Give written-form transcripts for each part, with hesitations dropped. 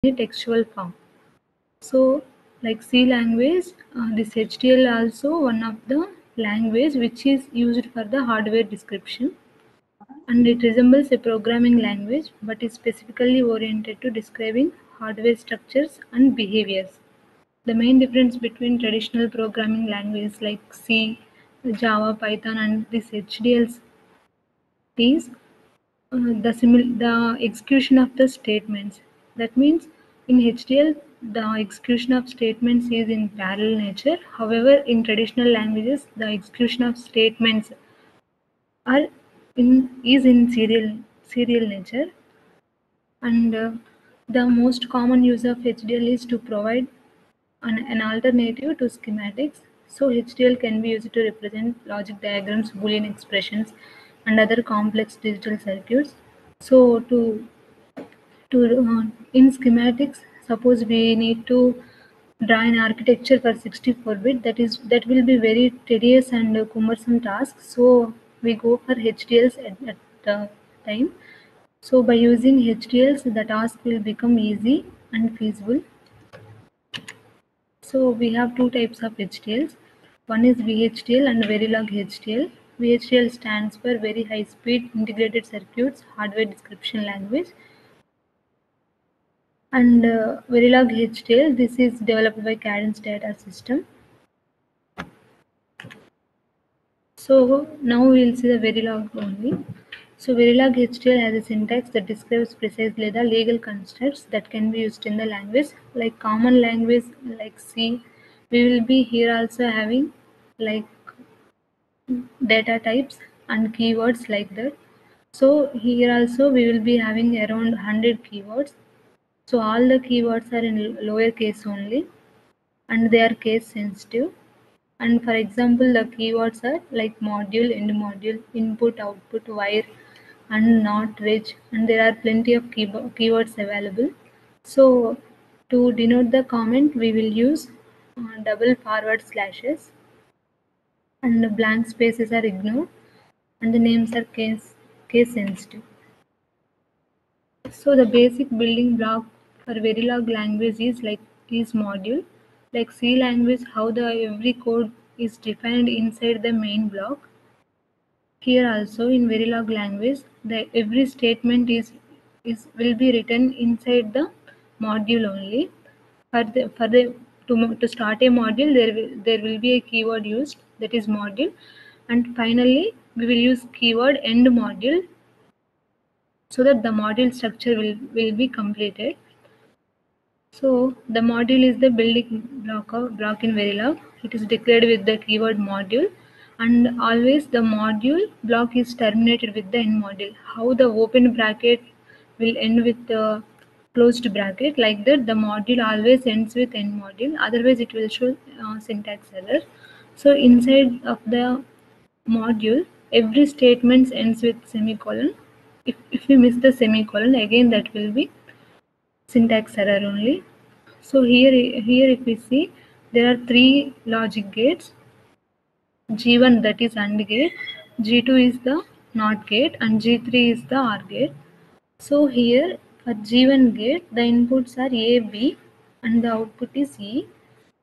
a textual form. So like C language, this HDL also one of the language which is used for the hardware description, and it resembles a programming language but is specifically oriented to describing hardware structures and behaviors. The main difference between traditional programming languages like C, Java, Python and this HDLs is the execution of the statements. That means in HDL the execution of statements is in parallel nature. However, in traditional languages the execution of statements are in serial nature. And the most common use of HDL is to provide an alternative to schematics. So HDL can be used to represent logic diagrams, Boolean expressions, and other complex digital circuits. So in schematics, suppose we need to draw an architecture for 64-bit, that will be very tedious and cumbersome task. So we go for HDLs at the time. So by using HDLs, the task will become easy and feasible. So we have two types of HDLs. One is VHDL and Verilog HDL. VHDL stands for Very High Speed Integrated Circuits Hardware Description Language. And Verilog HDL, this is developed by Cadence Data System. So now we will see the Verilog only. So Verilog HDL has a syntax that describes precisely the legal constructs that can be used in the language. Like common language like C, we will be here also having like data types and keywords like that. So here also we will be having around 100 keywords. So all the keywords are in lower case only and they are case sensitive. And for example, the keywords are like module, end module, input, output, wire, and not reg, and there are plenty of keywords available. So to denote the comment, we will use double forward slashes, and the blank spaces are ignored, and the names are case sensitive. So the basic building block for Verilog language is module. Like C language, how the every code is defined inside the main block. Here also in Verilog language, the every statement is will be written inside the module only. To start a module, there will be a keyword used, that is module, and finally we will use keyword end module so that the module structure will be completed. So the module is the building block in Verilog. It is declared with the keyword module, and always the module block is terminated with the end module. How the open bracket will end with the closed bracket, like that the module always ends with end module, otherwise it will show syntax error. So inside of the module, every statement ends with semicolon. If we miss the semicolon, again that will be syntax error only. So here if we see, there are three logic gates. G1, that is AND gate, G2 is the NOT gate, and G3 is the OR gate. So here for G1 gate, the inputs are A, B, and the output is E.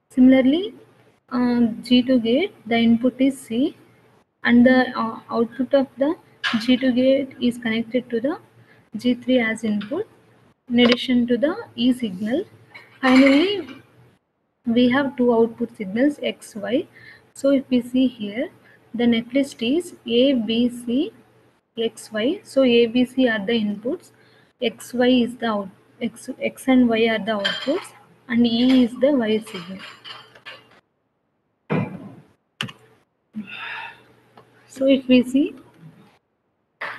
Similarly, G2 gate, the input is C, and the output of the G2 gate is connected to the G3 as input, in addition to the E signal. Finally, we have two output signals X, Y. So if we see here, the netlist is A, B, C, X, Y. So A, B, C are the inputs, X, Y is the out, X and Y are the outputs, and E is the Y signal. So if we see,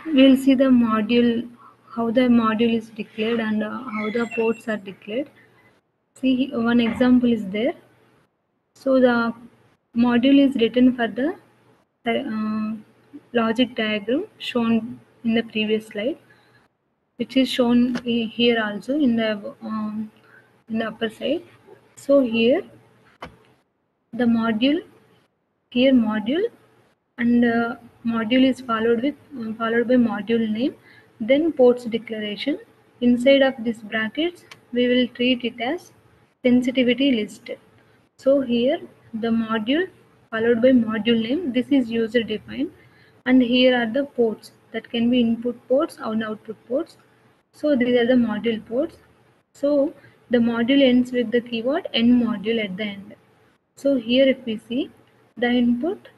we'll see the module, how the module is declared and how the ports are declared. See, one example is there. So the module is written for the logic diagram shown in the previous slide, which is shown here also in the upper side. So here the module, here module, and module is followed by module name, then ports declaration. Inside of these brackets we will treat it as sensitivity list. So here the module followed by module name, this is user defined, and here are the ports that can be input ports and output ports. So these are the module ports. So the module ends with the keyword end module at the end. So here if we see the input,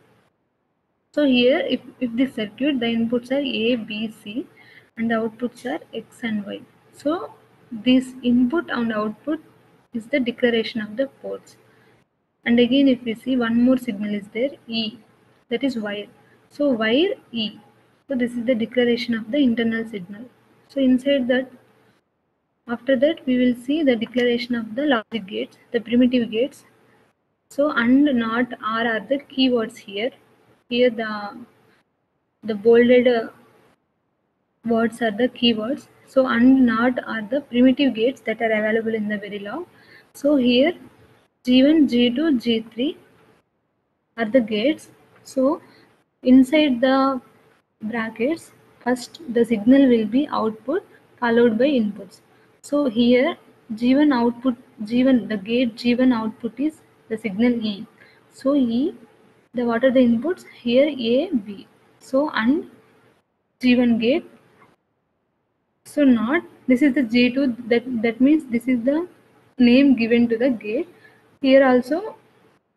so here if the circuit, the inputs are A, B, C and the outputs are X and Y. So this input and output is the declaration of the ports. And again if we see one more signal is there, E, that is wire. So wire E. So this is the declaration of the internal signal. So inside that, after that we will see the declaration of the logic gates, the primitive gates. So and, not, are the keywords here. Here the bolded words are the keywords. So and, not are the primitive gates that are available in the Verilog. So here G1, G2, G3 are the gates. So inside the brackets, first the signal will be output followed by inputs. So here G1 output, G1, the gate G1 output is the signal E. So E, the what are the inputs? Here A, B. So and G1 gate. So not, this is the G2, that means this is the name given to the gate. Here also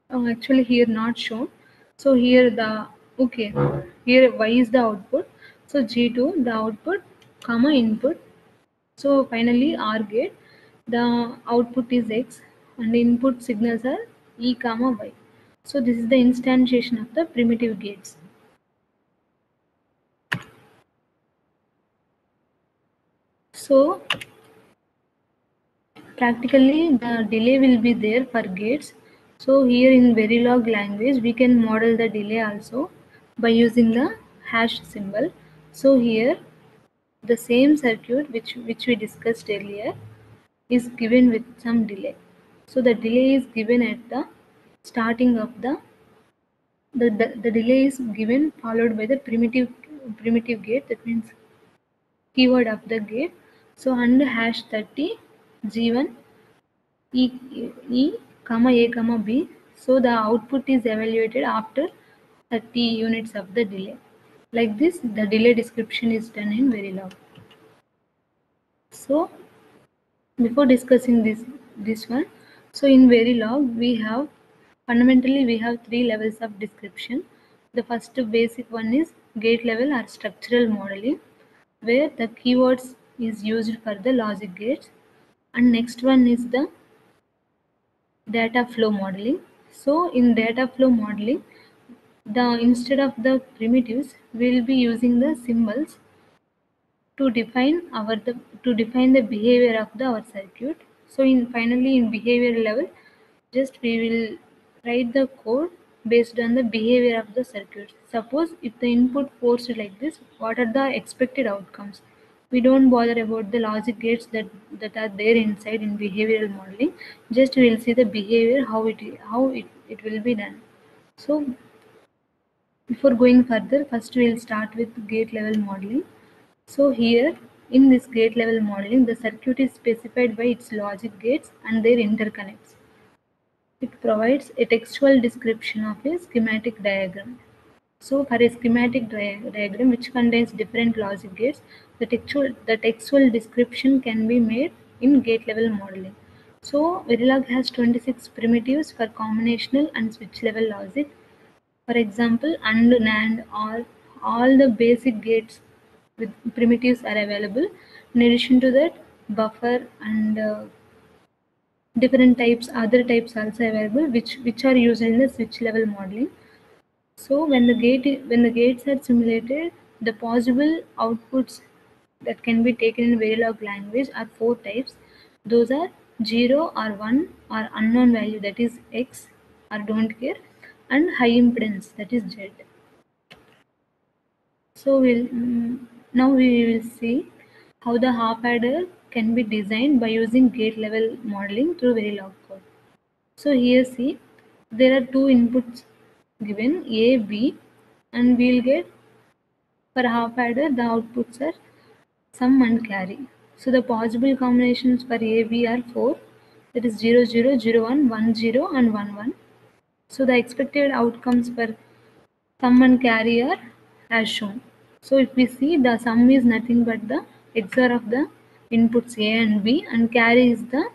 actually here not shown. So here the, okay, here Y is the output. So G2 the output comma input. So finally OR gate, the output is X and input signals are E comma Y. So this is the instantiation of the primitive gates. So practically the delay will be there for gates. So here in Verilog language we can model the delay also by using the hash symbol. So here the same circuit which we discussed earlier is given with some delay. So the delay is given at the starting of the delay is given followed by the primitive gate, that means keyword of the gate. So and hash 30 G1 E comma A comma B. So the output is evaluated after 30 units of the delay. Like this, the delay description is done in Verilog. So before discussing this one, so in Verilog we have fundamentally we have three levels of description. The first basic one is gate level or structural modeling, where the keywords is used for the logic gates, and next one is the data flow modeling. So in data flow modeling, the instead of the primitives we will be using the symbols to define the behavior of our circuit. So in finally in behavior level, just we will write the code based on the behavior of the circuit. Suppose if the input forced like this, what are the expected outcomes? We don't bother about the logic gates that are there inside in behavioral modeling. Just we will see the behavior, how it will be done. So before going further, first we will start with gate level modeling. So here in this gate level modeling, the circuit is specified by its logic gates and their interconnects. It provides a textual description of a schematic diagram. So for a schematic diagram which contains different logic gates, the textual description can be made in gate level modeling. So Verilog has 26 primitives for combinational and switch level logic. For example, AND, NAND, OR, all the basic gates with primitives are available. In addition to that, buffer and different types, other types also available, which are used in the switch level modeling. So when the gates are simulated, the possible outputs that can be taken in Verilog language are four types. Those are 0 or 1 or unknown value, that is X or don't care, and high impedance, that is Z. So now we will see how the half adder can be designed by using gate level modeling through Verilog code. So here see, there are two inputs given A, B, and we'll get for half adder the outputs are sum and carry. So the possible combinations for AB are 4, that is 0, 0, 0, 1, 1, 0 and 1, 1. So the expected outcomes for sum and carry are as shown. So if we see, the sum is nothing but the XOR of the inputs A and B, and carry is the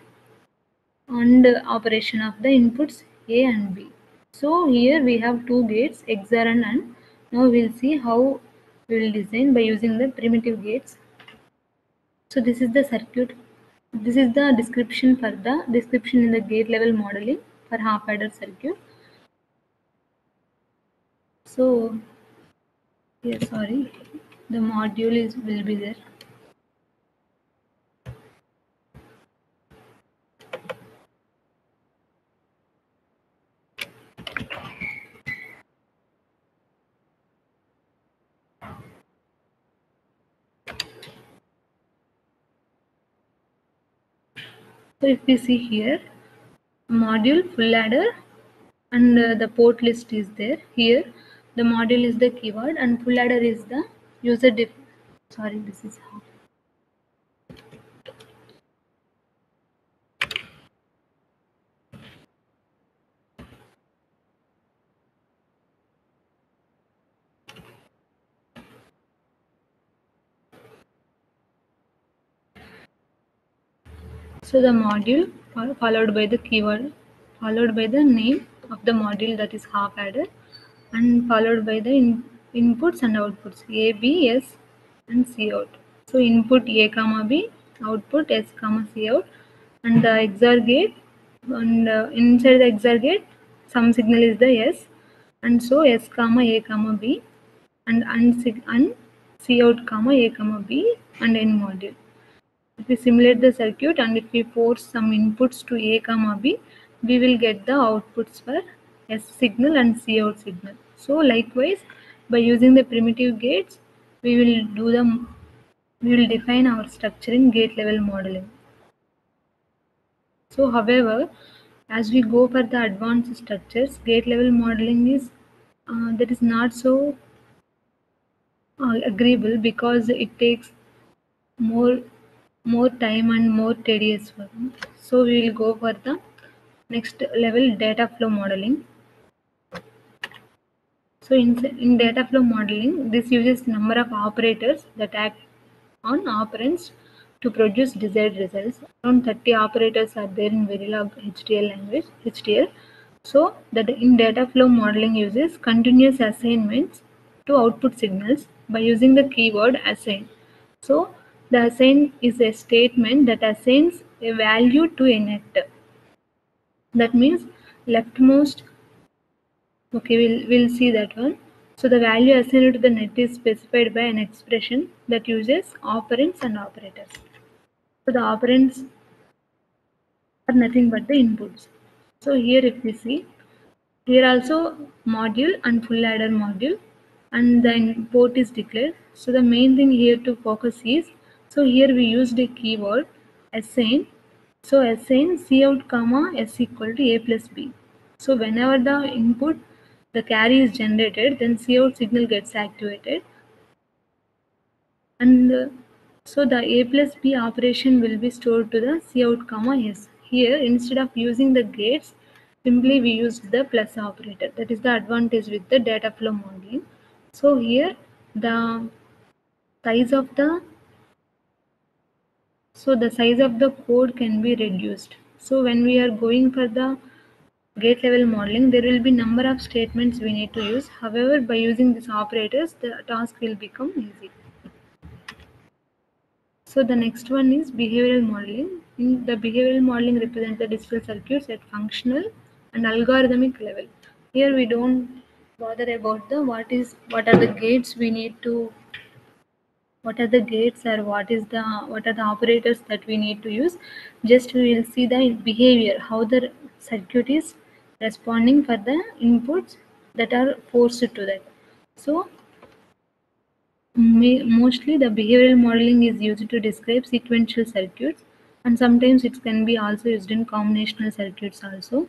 AND operation of the inputs A and B. So here we have two gates, XOR and AND. Now we'll see how we will design by using the primitive gates. So this is the circuit. This is the description for the description in the gate level modeling for half adder circuit. So here, sorry, the module will be there. So if we see here, module, full adder, and the port list is there. Here the module is the keyword and full adder is the user sorry, this is how. So the module followed by the keyword, followed by the name of the module, that is half adder, and followed by the inputs and outputs A, B, S and C out. So input A comma B, output S comma C out, and the XOR gate, and inside the XOR gate some signal is the S, and so S comma A comma B, and C out comma A comma B, and end module. If we simulate the circuit and if we force some inputs to A comma B, we will get the outputs for S signal and C out signal. So likewise, by using the primitive gates, we will define our structure in gate level modeling. So however, as we go for the advanced structures, gate level modeling is that is not so agreeable, because it takes more time and more tedious work. So we will go for the next level, data flow modeling. So in data flow modeling, this uses number of operators that act on operands to produce desired results. Around 30 operators are there in Verilog HDL language, HDL. So that in data flow modeling uses continuous assignments to output signals by using the keyword assign. So the assign is a statement that assigns a value to a net. That means leftmost. Okay, we'll see that one. So the value assigned to the net is specified by an expression that uses operands and operators. So the operands are nothing but the inputs. So here if we see, here also module and full adder module, and then port is declared. So the main thing here to focus is, so here we used a keyword assign. So assign C out comma S equal to A plus B. So whenever the input, the carry is generated, then C out signal gets activated, and so the A plus B operation will be stored to the C out comma S. Here instead of using the gates, simply we used the plus operator. That is the advantage with the data flow modeling. So here the size of the code can be reduced. So when we are going for the gate level modeling, there will be number of statements we need to use. However, by using these operators, the task will become easy. So the next one is behavioral modeling. In the behavioral modeling represents the digital circuits at functional and algorithmic level. Here we don't bother about the what are the gates we need to, what are the gates, or what are the operators that we need to use. Just we will see the behavior, how the circuit is responding for the inputs that are forced to that. So mostly the behavioral modeling is used to describe sequential circuits, and sometimes it can be also used in combinational circuits also.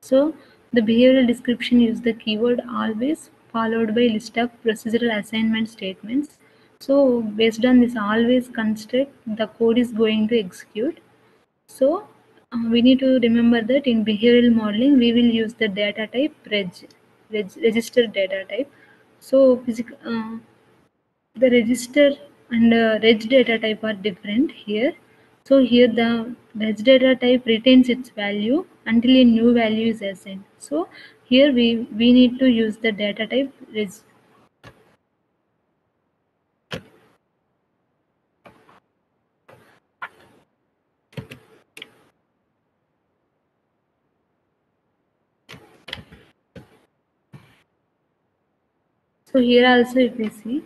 So the behavioral description uses the keyword always followed by list of procedural assignment statements So based on this always construct, the code is going to execute. So we need to remember that in behavioral modeling, we will use the data type register data type. So the register and reg data type are different here. So here the reg data type retains its value until a new value is assigned. So here we need to use the data type reg. So here also if we see,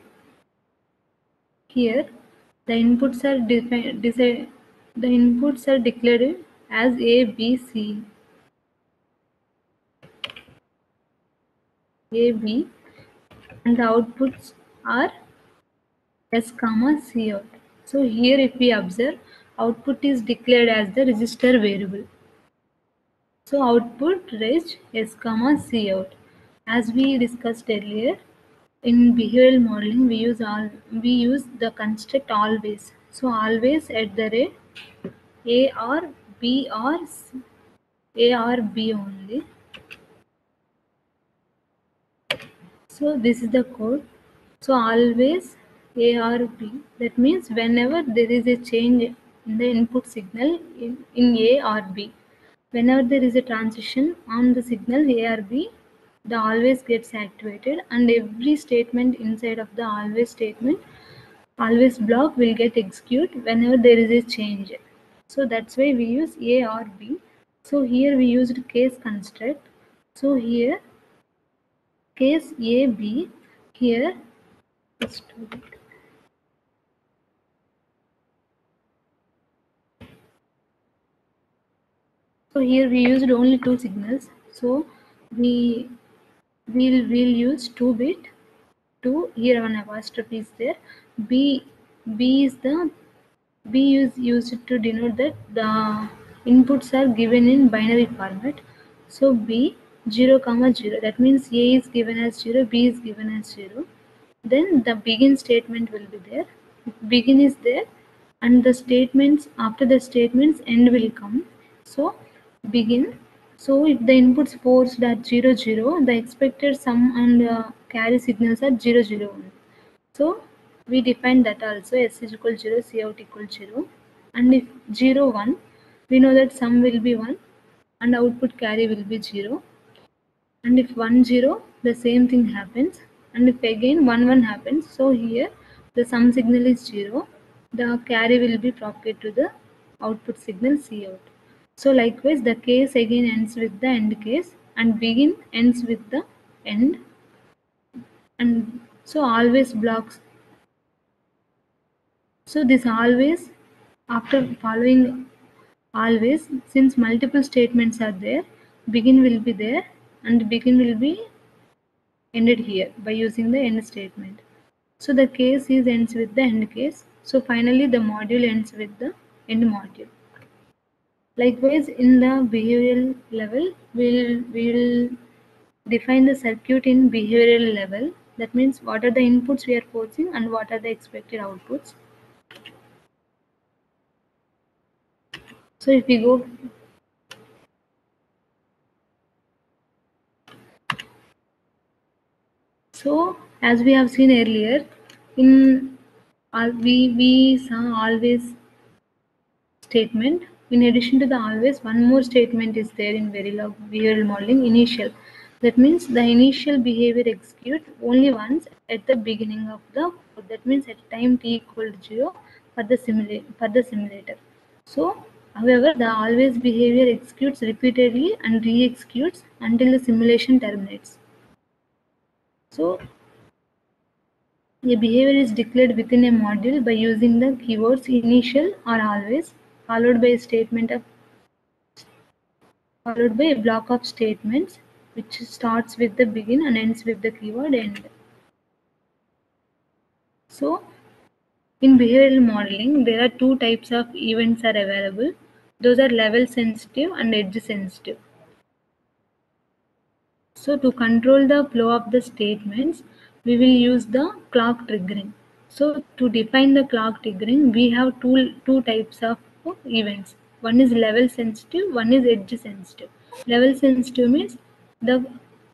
here the inputs are the inputs are declared as A, B, C, A, B, and the outputs are S, comma, C out. So here if we observe, output is declared as the register variable. So output reg S, comma, C out. As we discussed earlier, in behavioral modeling we use the construct always. So always at the rate A or B or A or B only. So this is the code. So always A or B. That means whenever there is a change in the input signal in A or B, whenever there is a transition on the signal A or B, the always gets activated, and every statement inside of the always statement, always block will get executed whenever there is a change. So that's why we use A or B. So here we used case construct. So here case A, B, here is to so here we used only two signals. So we will use 2-bit. 2 here one apostrophe is there. B B is the B is used to denote that the inputs are given in binary format. So B 0, comma 0. That means A is given as 0, B is given as 0. Then the begin statement will be there. Begin is there, and the statements after the statements end will come. So begin. So if the inputs forced are 0 0, the expected sum and carry signals are 0 0 1. So we define that also, S is equal 0, C out equal 0. And if 0 1, we know that sum will be 1 and output carry will be 0. And if 1 0, the same thing happens. And if again 1 1 happens, so here the sum signal is 0, the carry will be propagated to the output signal C out. So likewise the case again ends with the end case, and begin ends with the end. And so always blocks. So this always, after following always, since multiple statements are there, begin will be there, and begin will be ended here by using the end statement. So the case is ends with the end case. So finally the module ends with the end module. Likewise in the behavioral level, we'll define the circuit in behavioral level. That means what are the inputs we are forcing and what are the expected outputs. So if we go, so as we have seen earlier, in we saw always statement. In addition to the always, one more statement is there in Verilog behavioral modeling, initial. That means the initial behavior execute only once at the beginning of the code. That means at time t equal to 0 for the simulator. So however, the always behavior executes repeatedly and re-executes until the simulation terminates. So a behavior is declared within a module by using the keywords initial or always, followed by a block of statements which starts with the begin and ends with the keyword end. So in behavioral modeling, there are two types of events are available. Those are level sensitive and edge sensitive. So to control the flow of the statements, we will use the clock triggering. So to define the clock triggering, we have two types of events. One is level sensitive, one is edge sensitive. Level sensitive means the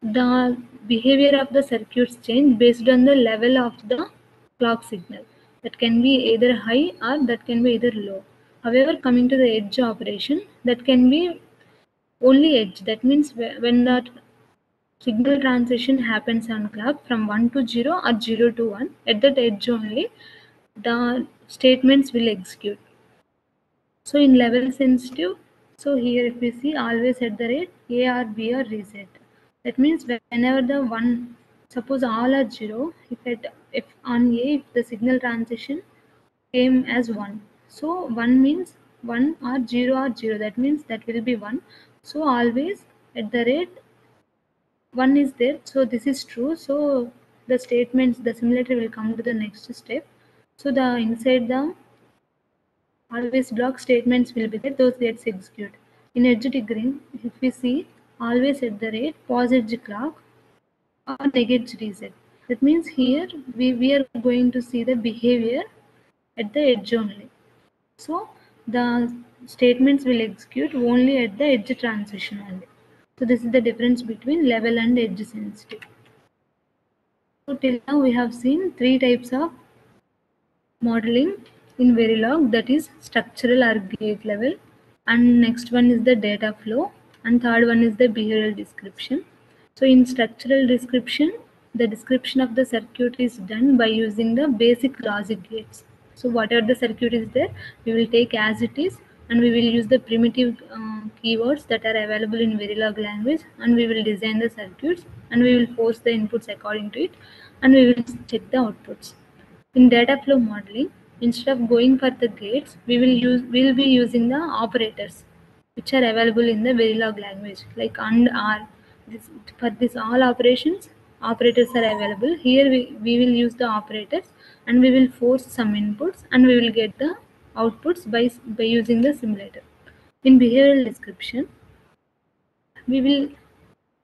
the behavior of the circuits change based on the level of the clock signal. That can be either high or that can be either low. However, coming to the edge operation, that can be only edge. That means when the signal transition happens on clock from 1 to 0 or 0 to 1, at that edge only the statements will execute. So in level sensitive, so here if we see always at the rate A or B or reset. That means whenever the one, suppose all are 0, if on A if the signal transition came as 1. So 1 means 1 or 0, that means that will be 1. So always at the rate 1 is there, so this is true. So the statements, the simulator will come to the next step. So the inside the always block statements will be there, those gets execute. In edge triggering, if we see always at the rate pause edge clock or negate reset. That means here we are going to see the behavior at the edge only. So the statements will execute only at the edge transition only. So this is the difference between level and edge sensitive. So till now we have seen three types of modeling in Verilog, that is structural or gate level, and next one is the data flow, and third one is the behavioral description. So in structural description, the description of the circuit is done by using the basic logic gates. So whatever the circuit is there, we will take as it is, and we will use the primitive keywords that are available in Verilog language, and we will design the circuits, and we will force the inputs according to it, and we will check the outputs. In data flow modeling, instead of going for the gates, we'll be using the operators which are available in the Verilog language, like and, or. For this all operations, operators are available. Here we will use the operators, and we will force some inputs, and we will get the outputs by using the simulator. In behavioral description, we will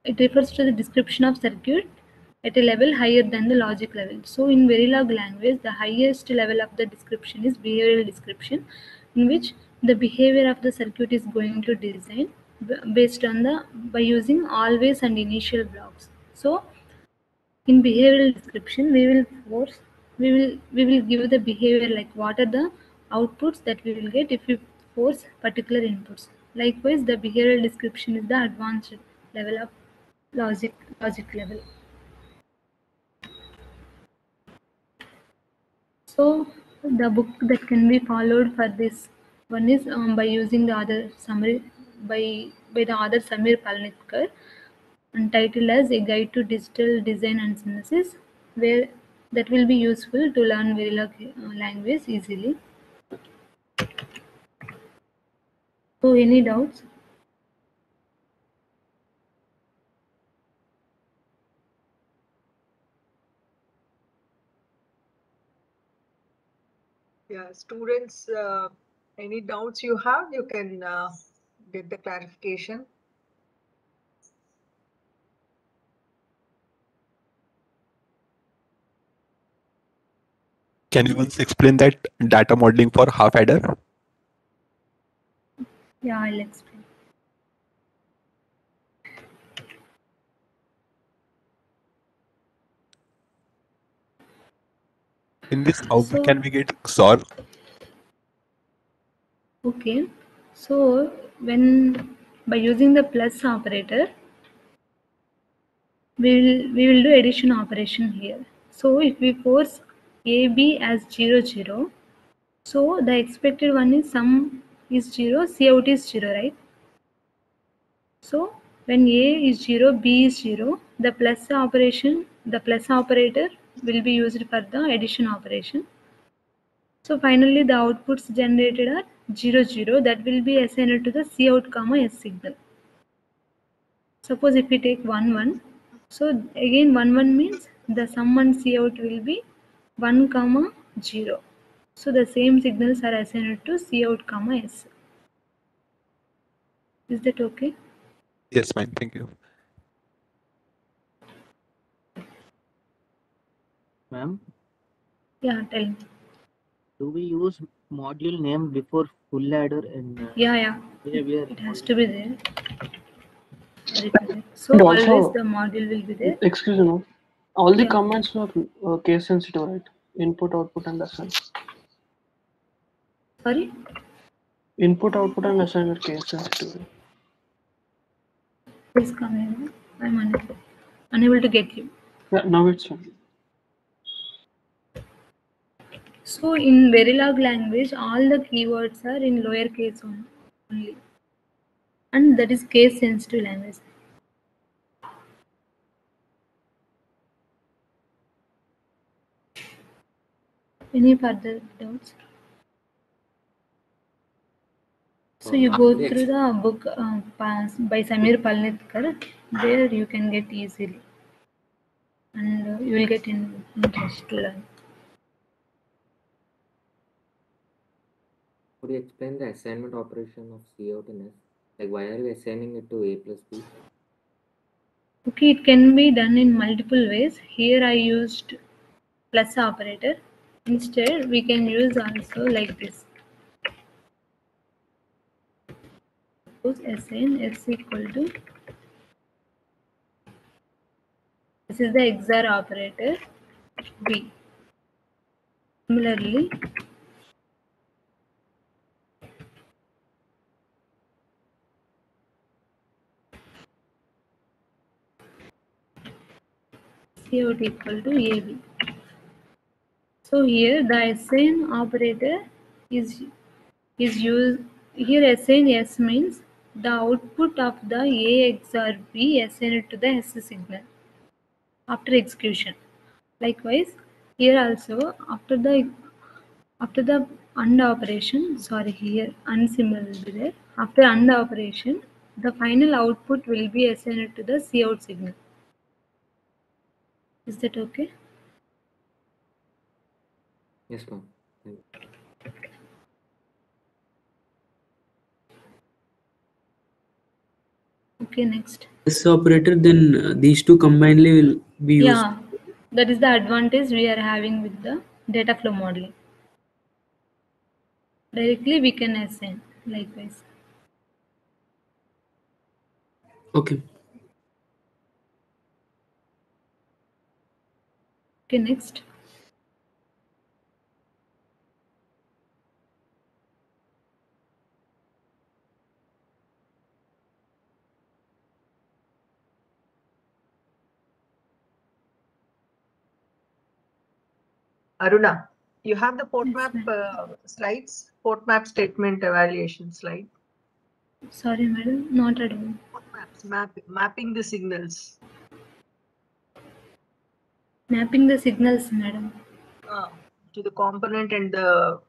it refers to the description of circuit at a level higher than the logic level. So in Verilog language, the highest level of the description is behavioral description, in which the behavior of the circuit is going to design based on the by using always and initial blocks. So in behavioral description, we will give the behavior, like what are the outputs that we will get if we force particular inputs. Likewise, the behavioral description is the advanced level of logic level. So the book that can be followed for this one is by using the other summary by the author Samir Palnitkar, entitled as A Guide to Digital Design and Synthesis, where that will be useful to learn Verilog language easily. So any doubts? Yeah, students, any doubts you have, you can get the clarification. Can you once explain that data modeling for half adder? Yeah, I'll explain. In this, how So can we get XOR? okay, so when by using the plus operator, we will do addition operation here. So if we force AB as 0 0, so the expected one is sum is 0, Cout is 0, right? So when A is 0, B is 0, the plus operator will be used for the addition operation. So finally the outputs generated are 0 0, that will be assigned to the Cout comma S signal. Suppose if we take 1 1, so again 1 1 means the sum and Cout will be 1 comma 0. So the same signals are assigned to Cout comma S. Is that okay? Yes, fine. Thank you. Ma'am? Yeah, tell me. Do we use module name before full adder and Yeah. behavior? It has to be there. Sorry for that. So And always also, the module will be there. excuse me, all the Yeah. commands are case sensitive, right? Input, output, and assign. Sorry. Input, output, and assign are case sensitive. Right? Please come here. I'm unable to get you. Yeah, now it's fine. So in Verilog language, all the keywords are in lowercase only, and that is case sensitive language. Any further doubts? So you go through the book by Samir Palnitkar. There you can get easily, and you will get interest to learn. Could you explain the assignment operation of Cout in S? Like, why are we assigning it to A plus B? Okay, it can be done in multiple ways. Here I used plus operator. Instead, we can use also like this. Suppose assign S equal to, this is the XOR operator B. Similarly, Cout equal to AB. So here the assign operator is used. Here assign S means the output of the A XOR B assigned to the S signal after execution. Likewise, here also after the AND operation, sorry, here AND symbol will be there. After AND operation, the final output will be assigned to the Cout signal. Is that okay? Yes, ma'am. Thank you. Okay, next. This operator, then these two combinedly will be used. Yeah, that is the advantage we are having with the data flow modeling. Directly we can assign, likewise. Okay. Okay, next. Aruna, you have the port Yes, map ma'am. slides, port map statement evaluation slide. Sorry, madam, not at all. Port maps, mapping the signals. Mapping the signals, madam. To the component and the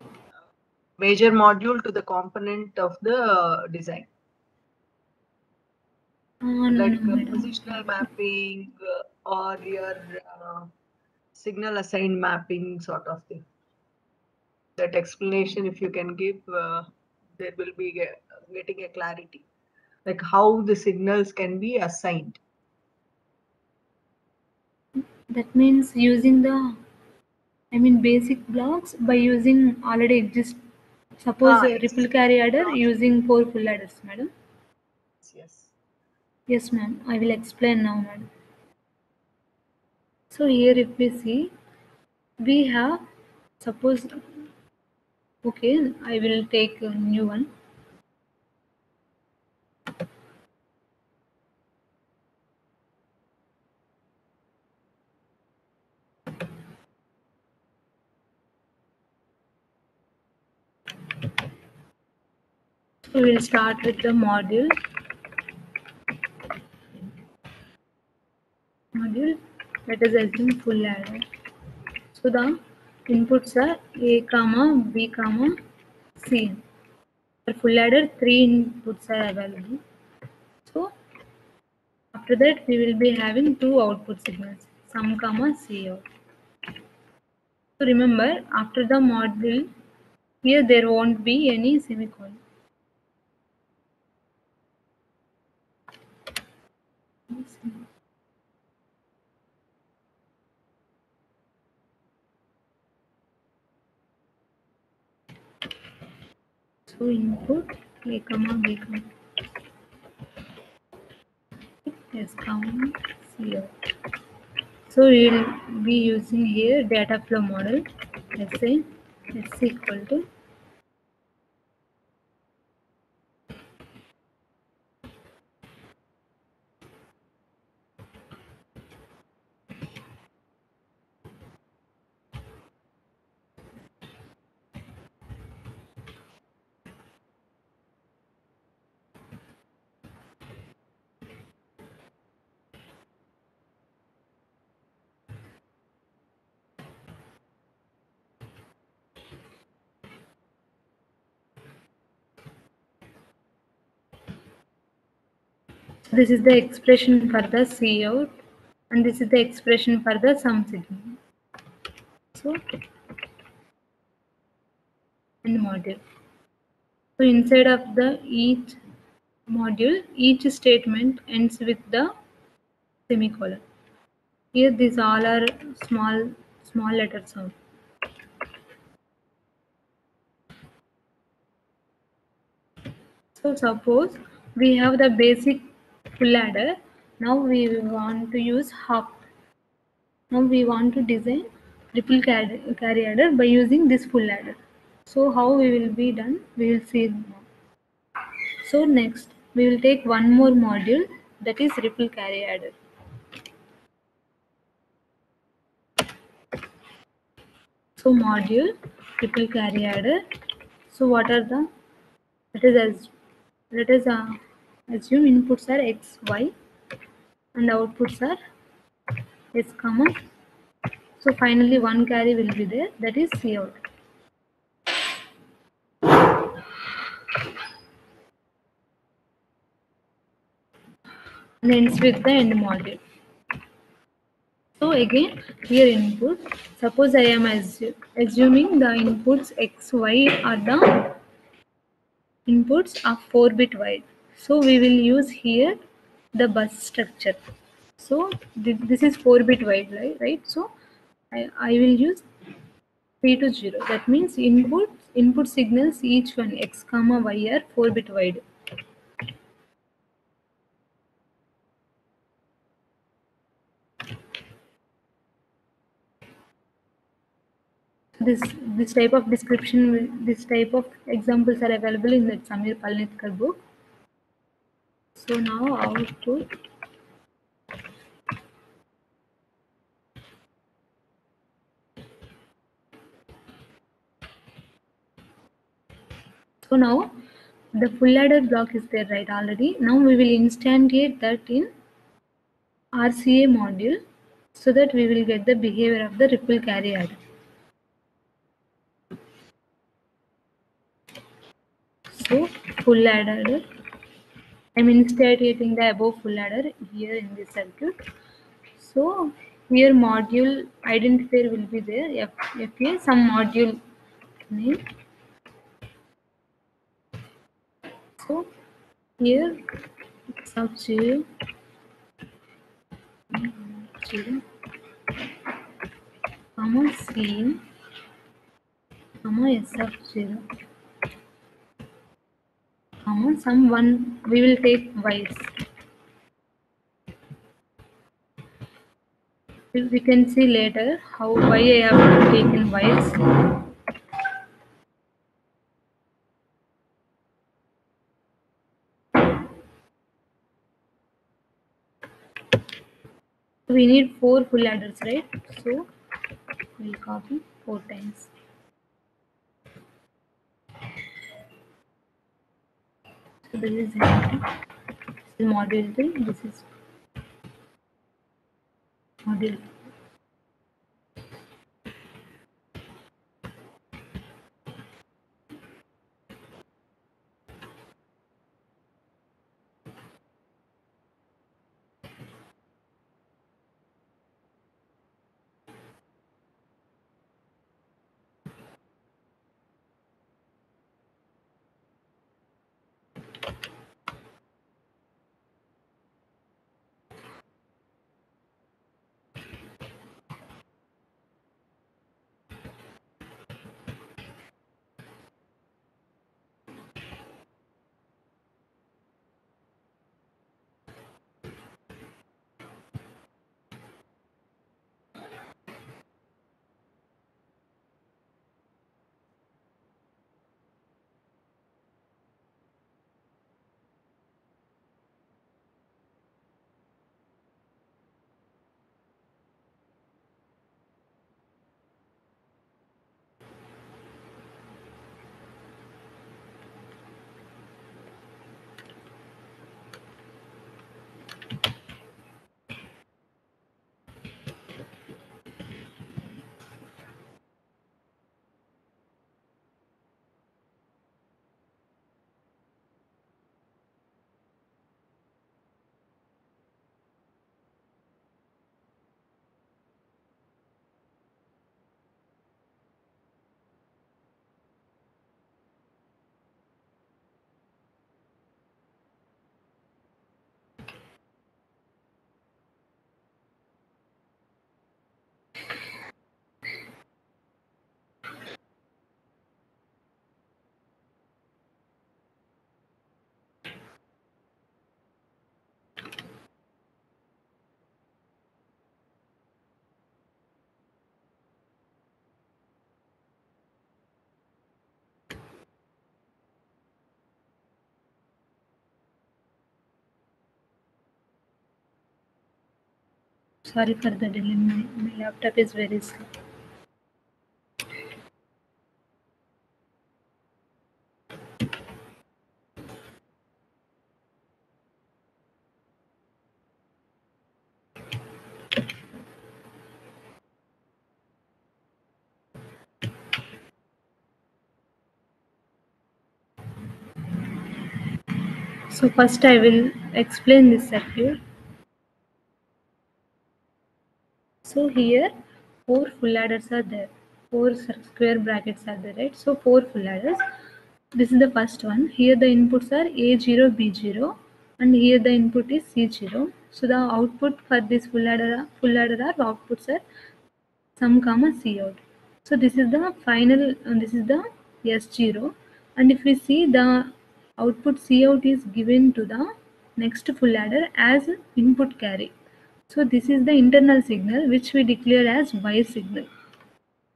major module to the component of the design. No, Like madam. positional mapping or your signal assigned mapping sort of thing. That explanation, if you can give, there will be getting a clarity, like how the signals can be assigned. That means using the, basic blocks by using already exist. Suppose a ripple carry adder using 4 full adders, madam. Yes. Yes, ma'am. I will explain now, madam. So here if we see, we have, suppose, okay, I will take a new one. So we will start with the module. Let us assume full adder. So the inputs are A comma B comma C. For full adder, 3 inputs are available. So after that we will be having 2 output signals, sum comma Cout. So remember, after the module, here there won't be any semicolon. So input a comma b comma s comma c out. So we will be using here data flow model. Let's say s equal to this is the expression for the C out, and this is the expression for the sum signal. So end module. So inside of the each module, each statement ends with the semicolon. Here these all are small letter sound. So suppose we have the basic full adder. Now we want to use half. Now we want to design triple carry adder by using this full adder. So how we will be done? We will see now. So next we will take one more module, that is ripple carry adder. So module ripple carry adder. So what are the, let us assume inputs are x, y and outputs are s comma. So finally one carry will be there, that is C out. And ends with the end module. So again here input, suppose I am assuming the inputs x, y are the inputs are 4-bit wide. So we will use here the bus structure. So this is 4-bit wide, right? So I will use 3 to 0. That means input signals each one x comma y are 4-bit wide. This type of description, this type of examples are available in the Samir Palnitkar book. So now output. So now the full adder block is there, right, already. Now we will instantiate that in RCA module so that we will get the behavior of the ripple carry adder. So full adder, I'm instantiating the above full adder here in this circuit. So here module identifier will be there, FA, some module name. So here sub 0, 0, comma C, comma S of 0, comma some one, we will take Y's. We can see later why I have taken Y's. We need 4 full adders, right? So we'll copy 4 times. So this is empty. This is module 3. This is module 4. Sorry for the delay. My laptop is very slow. So first I will explain this circuit. So here 4 full adders are there. 4 square brackets are there, right? So 4 full adders. This is the first one. Here the inputs are A0, B0, and here the input is C0. So the output for this full adder are outputs are sum comma Cout. So this is the final, this is the S0, and if we see the output Cout is given to the next full adder as input carry. So this is the internal signal which we declare as Y signal.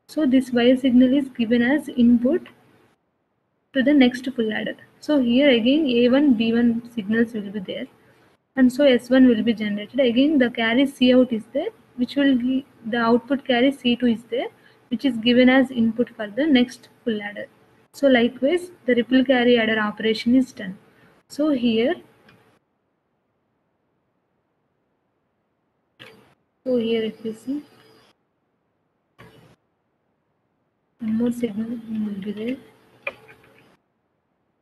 So this Y signal is given as input to the next full adder. So here again A1, B1 signals will be there, and so S1 will be generated. Again the carry Cout is there, which will give the output carry C2 is there, which is given as input for the next full adder. So likewise the ripple carry adder operation is done. So here if you see, one more signal will be there,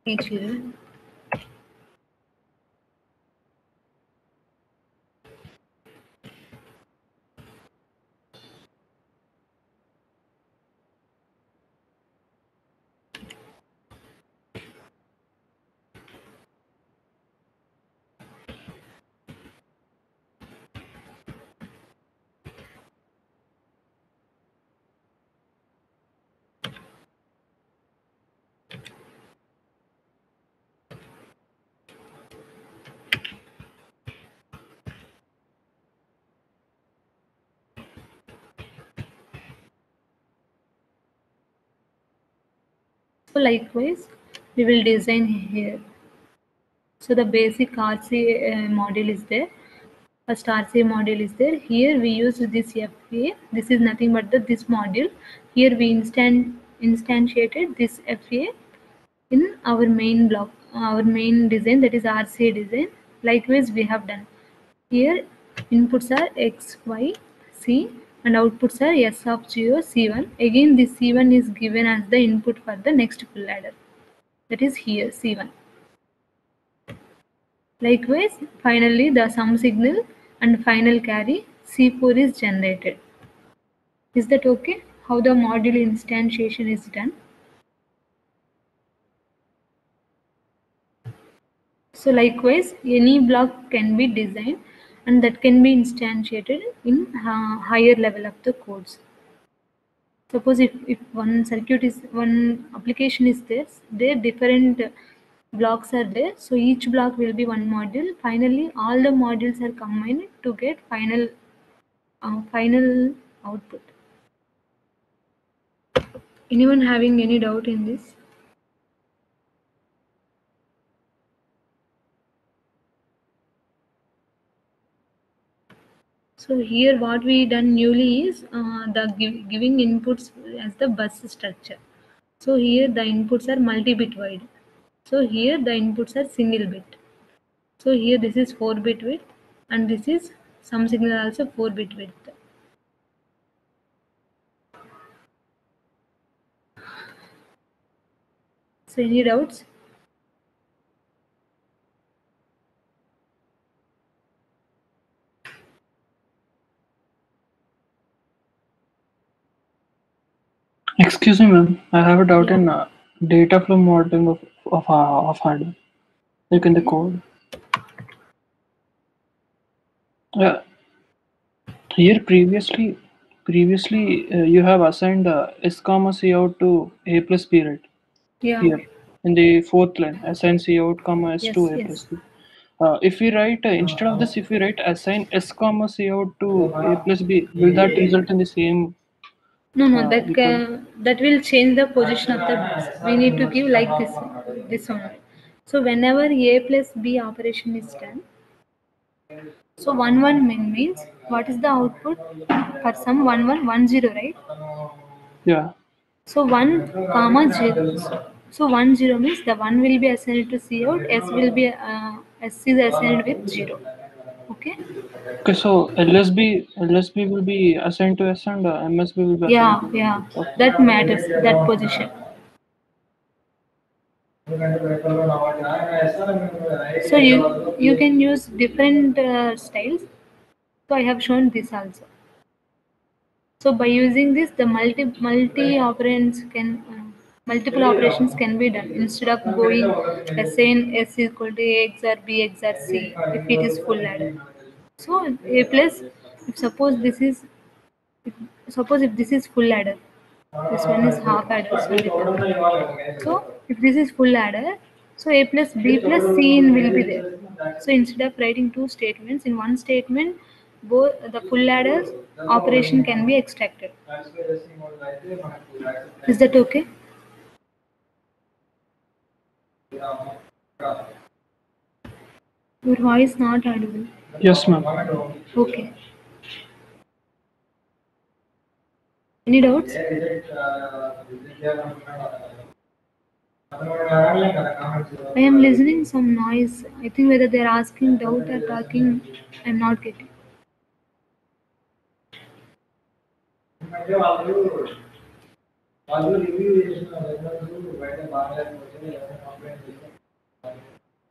C0. So likewise we will design here. So the basic RC module is there. First RC module is there. Here we use this FA. This is nothing but this module. Here we instantiated this FA in our main block, our main design, that is RC design. Likewise we have done. Here inputs are X, Y, C, and outputs are S of 0, C1. Again this C1 is given as the input for the next full adder. That is here C1. Likewise, finally the sum signal and final carry C4 is generated. Is that okay? How the module instantiation is done? So likewise, any block can be designed and that can be instantiated in higher level of the codes. Suppose if one circuit is, one application is there different blocks are there, so each block will be one module. Finally all the modules are combined to get final output. Anyone having any doubt in this? So here what we done newly is giving inputs as the bus structure. So here the inputs are multi-bit wide. So here the inputs are single bit. So here this is 4-bit width and this is some signal also 4-bit width. So any doubts? Excuse me, ma'am. I have a doubt Yeah. in data flow modeling of hardware, like in the code. Here previously you have assigned S comma C out to A plus B, right? Yeah. Here in the fourth line, assign C out comma S to A plus B. If we write instead of this, if we write assign S comma C out to A plus B, will that result in the same? No, equal? that will change the position of the bits. We need to give like this one. So whenever A plus B operation is done, So 1 1 means what is the output for some 1 1 1 0, right? Yeah. So 1 comma 0. So 1 0 means the 1 will be assigned to C out, S will be S is assigned with 0. Okay. Okay, so LSB will be assigned to S and MSB will be Yeah, assigned to. yeah. Okay. That matters. That position. So you can use different styles. So I have shown this also. So by using this, the multi operands can multiple operations can be done instead of going assign S equal to A XOR B XOR C if it is full adder. So A plus, if suppose this is full adder, this one is half adder. So if this is full adder, so A plus B plus C in will be there. So instead of writing two statements, in one statement, both the full adder operation can be extracted. Is that okay? Your voice not audible. Yes, ma'am. Okay. Any doubts? I am listening some noise. I think whether they are asking doubt or talking, I am not getting.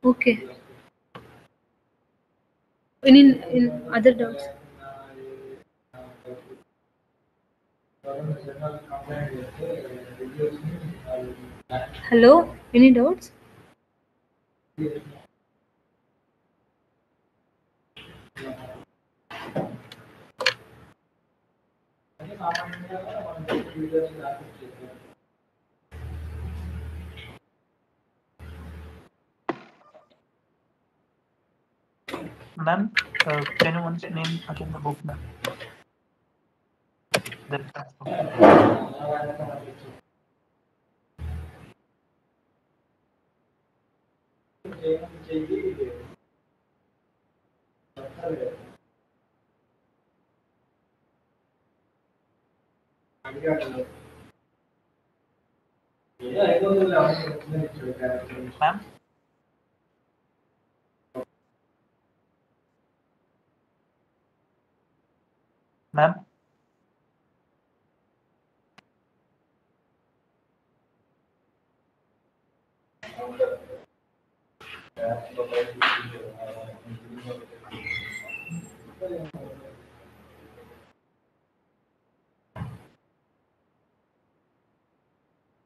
Okay. In other doubts? Hello? Any doubts? Ma'am, can you once name again the book, ma'am? The reference book. Ma'am? Ma'am?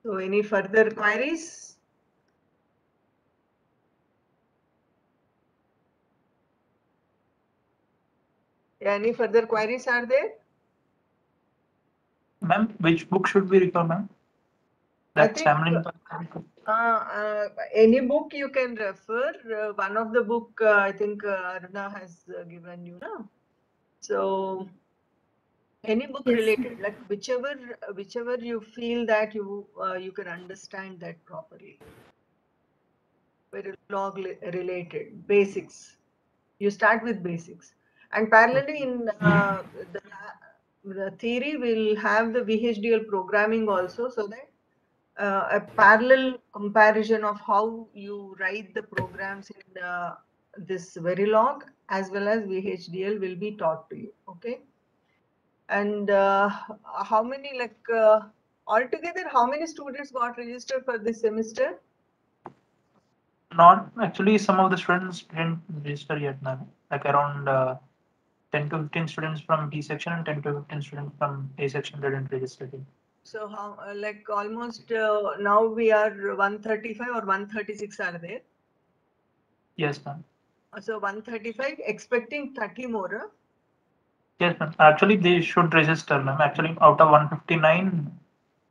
So any further queries? Yeah, any further queries are there? Ma'am, which book should we refer, ma'am? I That think Samlin. any book you can refer. One of the book I think Aruna has given you now. So any book Yes. related, like whichever you feel that you can understand that properly. Verilog related basics. You start with basics, and parallelly in the theory will have the VHDL programming also, so that a parallel comparison of how you write the programs in this Verilog as well as VHDL will be taught to you. Okay. And how many altogether how many students got registered for this semester? Not actually, some of the students didn't register yet, ma'am. Like around 10 to 15 students from B section and 10 to 15 students from A section didn't register yet. So how like almost now we are 135 or 136 are there. Yes, ma'am. So 135 expecting 30 more. Yes, ma'am. Actually, they should register, ma'am. Actually, out of 159,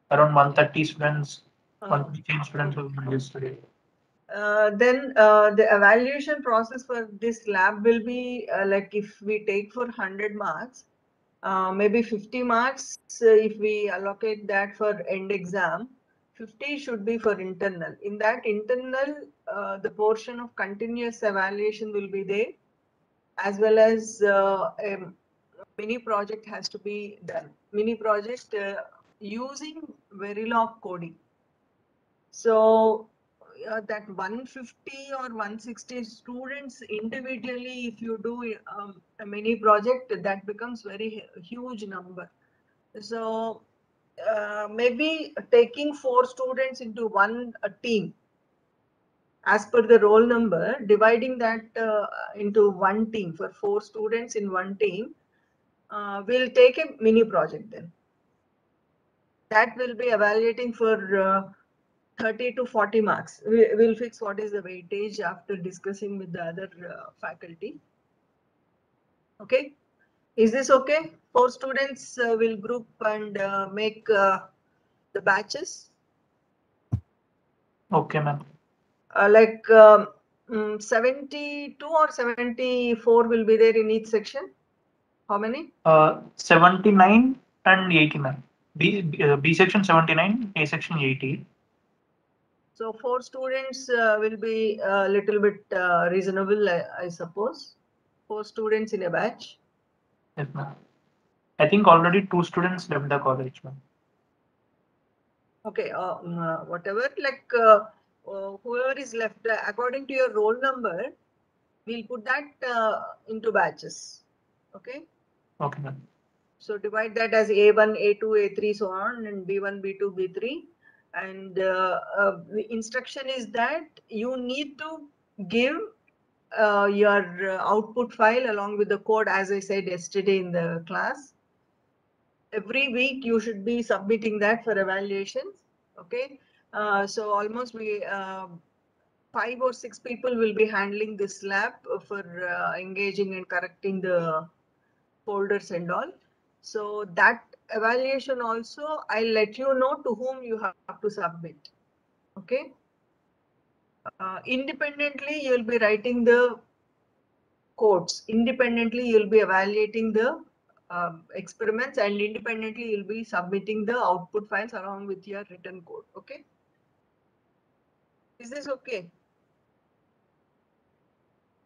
around 130 students, 115 students will register it. Then the evaluation process for this lab will be like if we take for 100 marks, maybe 50 marks if we allocate that for end exam, 50 should be for internal. In that internal, the portion of continuous evaluation will be there, as well as a mini project has to be done. Mini project using Verilog coding. So that 150 or 160 students individually, if you do a mini project, that becomes very huge number. So maybe taking 4 students into one team as per the roll number, dividing that into one team for 4 students in one team, we'll take a mini project then. That will be evaluating for 30 to 40 marks. We'll fix what is the weightage after discussing with the other faculty. Okay, is this okay? 4 students will group and make the batches. Okay, ma'am. Like 72 or 74 will be there in each section. How many? 79 and 80, ma'am. B section 79, A section 80. So 4 students will be a little bit reasonable, I suppose. 4 students in a batch. Yes, ma'am. I think already 2 students left the college, ma'am. Okay, whatever, like whoever is left, according to your roll number, we'll put that into batches. Okay. Okay, ma'am. So divide that as A1, A2, A3, so on, and B1, B2, B3. And the instruction is that you need to give your output file along with the code, as I said yesterday in the class. Every week you should be submitting that for evaluations. Okay. So almost we 5 or 6 people will be handling this lab for engaging and correcting the folders and all. So that evaluation also, I'll let you know to whom you have to submit. Okay. Independently, you'll be writing the codes. Independently, you'll be evaluating the experiments, and independently, you'll be submitting the output files along with your written code. Okay. Is this okay?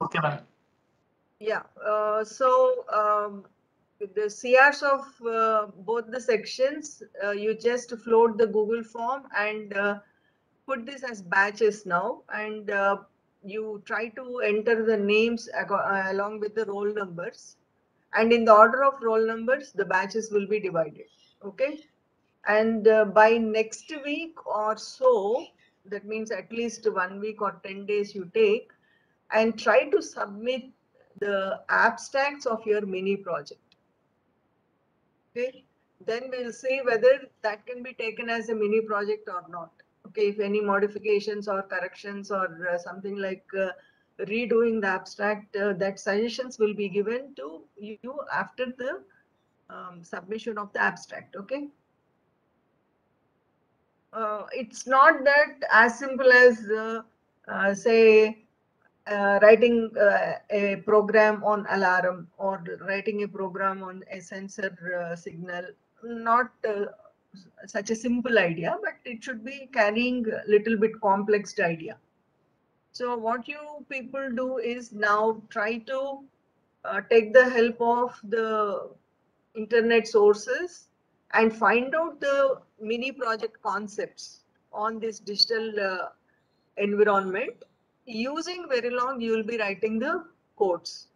Okay, ma'am. Yeah. The CRs of both the sections, you just float the Google form and put this as batches now, and you try to enter the names along with the roll numbers, and in the order of roll numbers, the batches will be divided. Okay. And by next week or so, that means at least 1 week or 10 days you take, and try to submit the abstracts of your mini project. Okay, then we'll see whether that can be taken as a mini project or not. Okay, if any modifications or corrections or something like redoing the abstract, that suggestions will be given to you after the submission of the abstract. Okay. It's not that as simple as say writing a program on alarm or writing a program on a sensor signal. Not such a simple idea, but it should be carrying a little bit complex idea. So what you people do is now try to take the help of the internet sources and find out the mini project concepts on this digital environment. Using Verilog, you will be writing the codes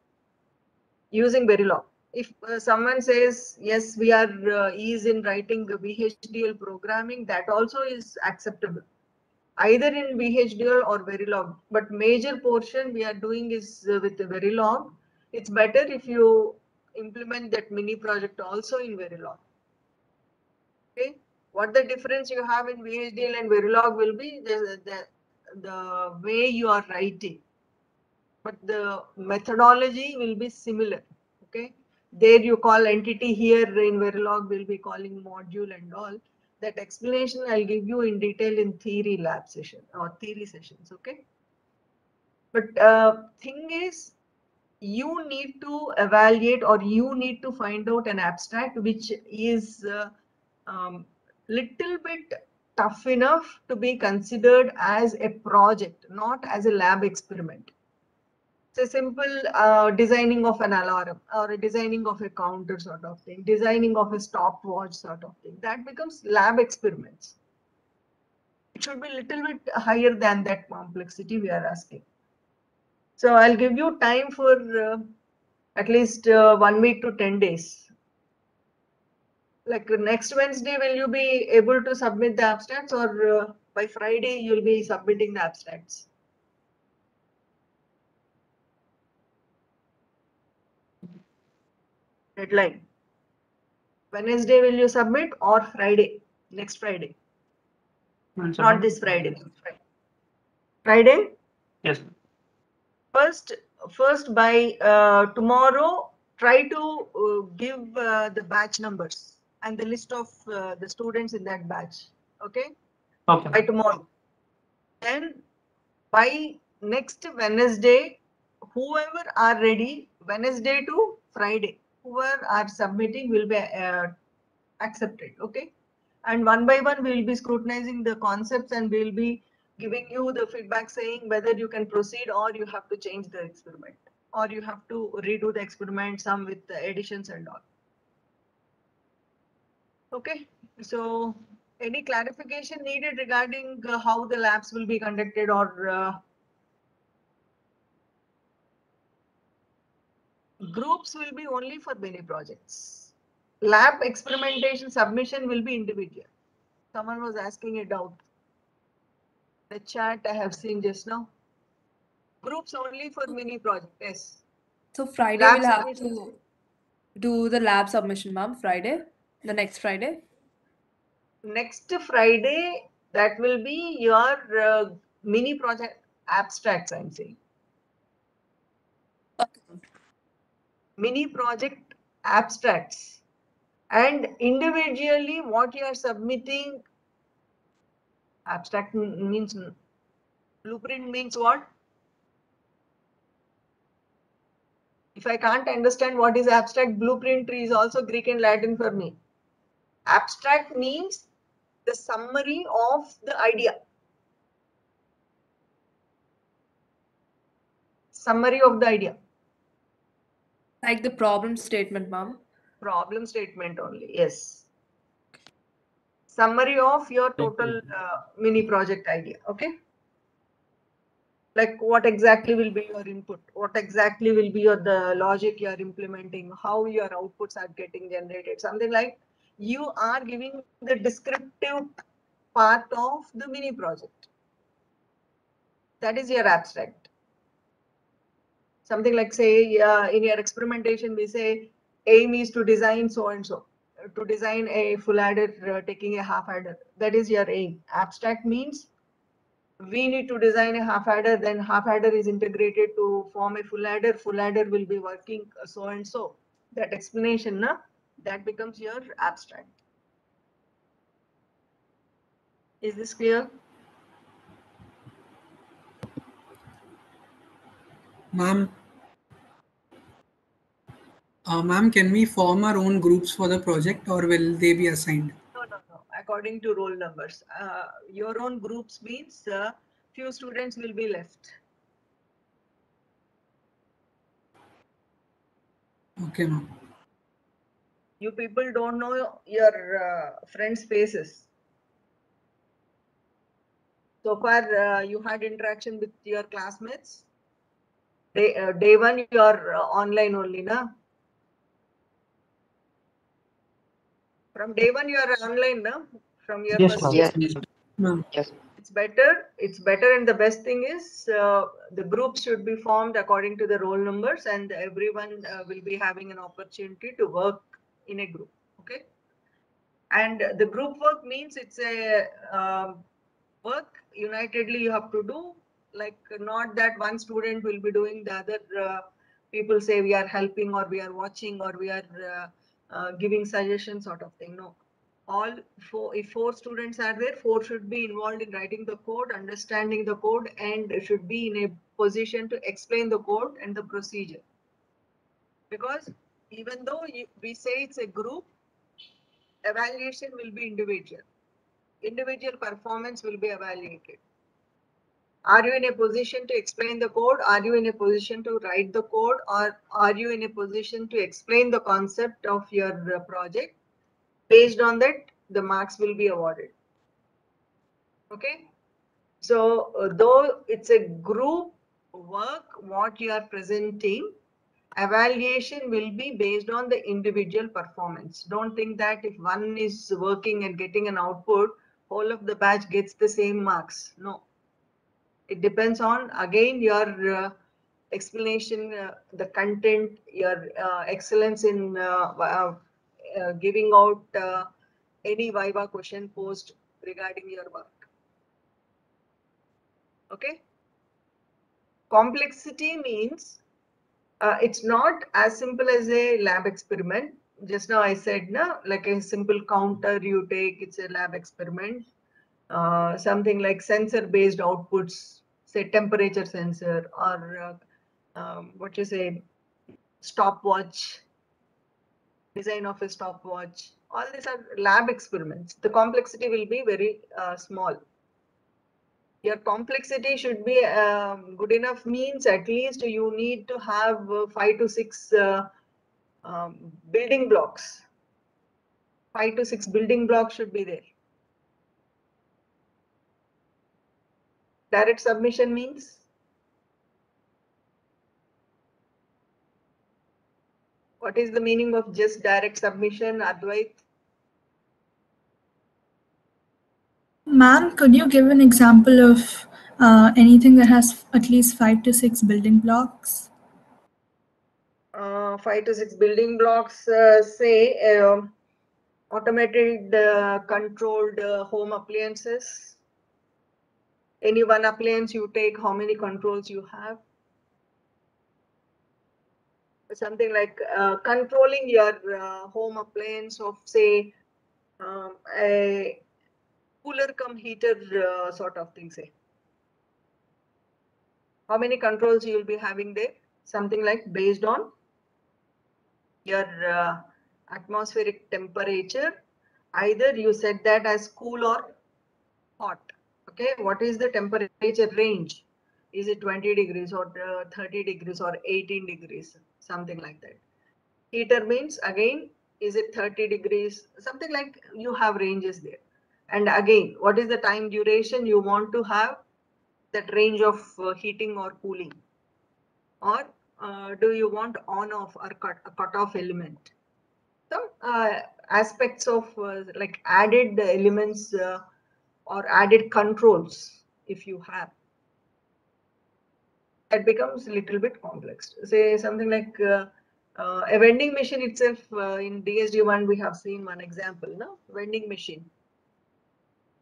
using Verilog. If someone says, yes, we are ease in writing the VHDL programming, that also is acceptable, either in VHDL or Verilog. But major portion we are doing is with the Verilog. It's better if you implement that mini project also in Verilog. Okay, what the difference you have in VHDL and Verilog will be the way you are writing, but the methodology will be similar. Okay, there you call entity, here in Verilog will be calling module and all. That explanation I'll give you in detail in theory lab session or theory sessions. Okay, but thing is, you need to evaluate or you need to find out an abstract which is little bit tough enough to be considered as a project, not as a lab experiment. It's a simple designing of an alarm or a designing of a counter sort of thing, designing of a stopwatch sort of thing. That becomes lab experiments. It should be a little bit higher than that complexity we are asking. So I'll give you time for at least 1 week to 10 days. Like next Wednesday, will you be able to submit the abstracts, or by Friday you'll be submitting the abstracts? Deadline. Wednesday will you submit, or Friday? Next Friday? We'll Not submit. this Friday. Friday? Yes. First by tomorrow, try to give the batch numbers and the list of the students in that batch. Okay? Okay. By tomorrow. Then by next Wednesday, whoever are ready, Wednesday to Friday, whoever are submitting will be accepted. Okay? And one by one, we will be scrutinizing the concepts and we will be giving you the feedback saying whether you can proceed or you have to change the experiment or you have to redo the experiment, some with the additions and all. Okay, so any clarification needed regarding how the labs will be conducted, or groups will be only for many projects. Lab experimentation submission will be individual. Someone was asking a doubt. The chat I have seen just now. Groups only for mini project. Yes. So Friday Lab we'll have submission. to do the lab submission, ma'am. Friday, the next Friday. Next Friday, that will be your mini project abstracts, I'm saying. Mini project abstracts. And individually, what you are submitting, abstract means, blueprint means what? If I can't understand what is abstract, blueprint is also Greek and Latin for me. Abstract means the summary of the idea. Summary of the idea. Like the problem statement, ma'am. Problem statement only, yes. Summary of your total mini project idea, okay? Like what exactly will be your input? What exactly will be the logic you are implementing? How your outputs are getting generated? Something like you are giving the descriptive part of the mini project. That is your abstract. Something like, say, in your experimentation, we say aim is to design so and so. To design a full adder taking a half adder. That is your aim. Abstract means we need to design a half adder, then half adder is integrated to form a full adder. Full adder will be working so and so. That explanation, that becomes your abstract. Is this clear? Ma'am, ma'am, can we form our own groups for the project or will they be assigned? No. According to roll numbers. Your own groups means few students will be left. Okay, ma'am. You people don't know your friends' faces. So far, you had interaction with your classmates. Day one, you are online only, na? From day one, you are online, na? From your Yes, first ma'am. year. Yes, ma'am. It's better, and the best thing is the groups should be formed according to the roll numbers, and everyone will be having an opportunity to work in a group. Okay. And the group work means it's a work unitedly you have to do, like not that one student will be doing, the other people say we are helping or we are watching or we are giving suggestions sort of thing. No, all four, if 4 students are there, 4 should be involved in writing the code, understanding the code, and should be in a position to explain the code and the procedure. Because even though we say it's a group, evaluation will be individual. Individual performance will be evaluated. Are you in a position to explain the code? Are you in a position to write the code? Or are you in a position to explain the concept of your project? Based on that, the marks will be awarded. Okay. So though it's a group work, what you are presenting, evaluation will be based on the individual performance. Don't think that if one is working and getting an output, whole of the batch gets the same marks. No. It depends on, again, your explanation, the content, your excellence in giving out any Viva question posed regarding your work. Okay. Complexity means it's not as simple as a lab experiment. Just now I said, no, like a simple counter you take, it's a lab experiment. Something like sensor-based outputs, say temperature sensor, or what you say, stopwatch, design of a stopwatch. All these are lab experiments. The complexity will be very small. Your complexity should be good enough means at least you need to have 5 to 6 building blocks. 5 to 6 building blocks should be there. Direct submission means? What is the meaning of just direct submission, Advait? Ma'am, could you give an example of anything that has at least 5 to 6 building blocks? 5 to 6 building blocks, say automated controlled home appliances. Any one appliance you take, how many controls you have? Something like controlling your home appliance of, say, a cooler cum heater sort of thing, say. How many controls you will be having there? Something like based on your atmospheric temperature. Either you set that as cool or hot. Okay, what is the temperature range? Is it 20 degrees or 30 degrees or 18 degrees? Something like that. Heater means, again, is it 30 degrees? Something like you have ranges there. And again, what is the time duration you want to have that range of heating or cooling? Or do you want on off or cut off element? Some aspects of like added elements or added controls, if you have, that becomes a little bit complex. Say something like a vending machine itself. In DSD1 we have seen one example, no? Vending machine.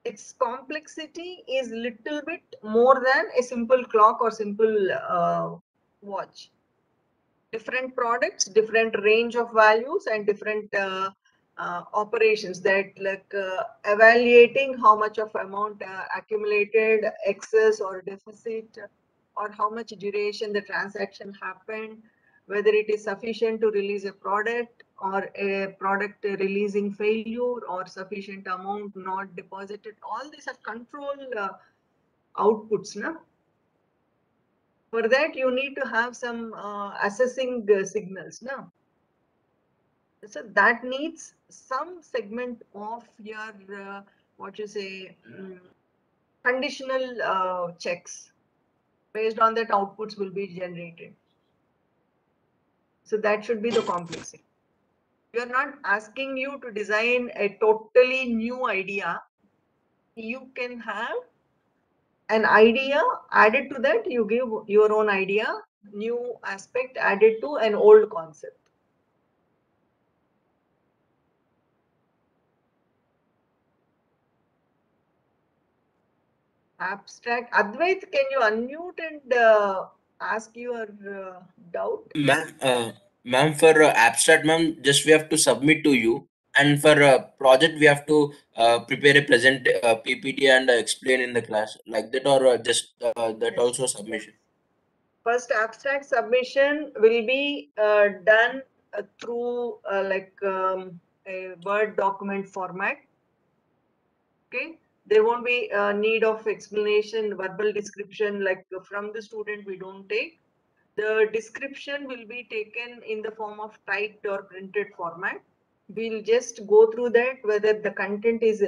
Its complexity is little bit more than a simple clock or simple watch. Different products, different range of values, and different operations, that like evaluating how much of amount accumulated, excess or deficit, or how much duration the transaction happened, whether it is sufficient to release a product or a product releasing failure, or sufficient amount not deposited. All these are control outputs, no? For that, you need to have some assessing signals, no? So that needs some segment of your what you say conditional checks. Based on that, outputs will be generated. So that should be the complexity. We are not asking you to design a totally new idea. You can have an idea, added to that, you give your own idea, new aspect added to an old concept. Abstract. Advait, can you unmute and ask your doubt? Ma'am, for abstract, ma'am, just we have to submit to you, and for project we have to prepare a present PPT and explain in the class, like that, or just that also submission. First, abstract submission will be done through like a Word document format. Okay, There won't be a need of explanation, verbal description like from the student we don't take. The description will be taken in the form of typed or printed format. We'll just go through that, whether the content is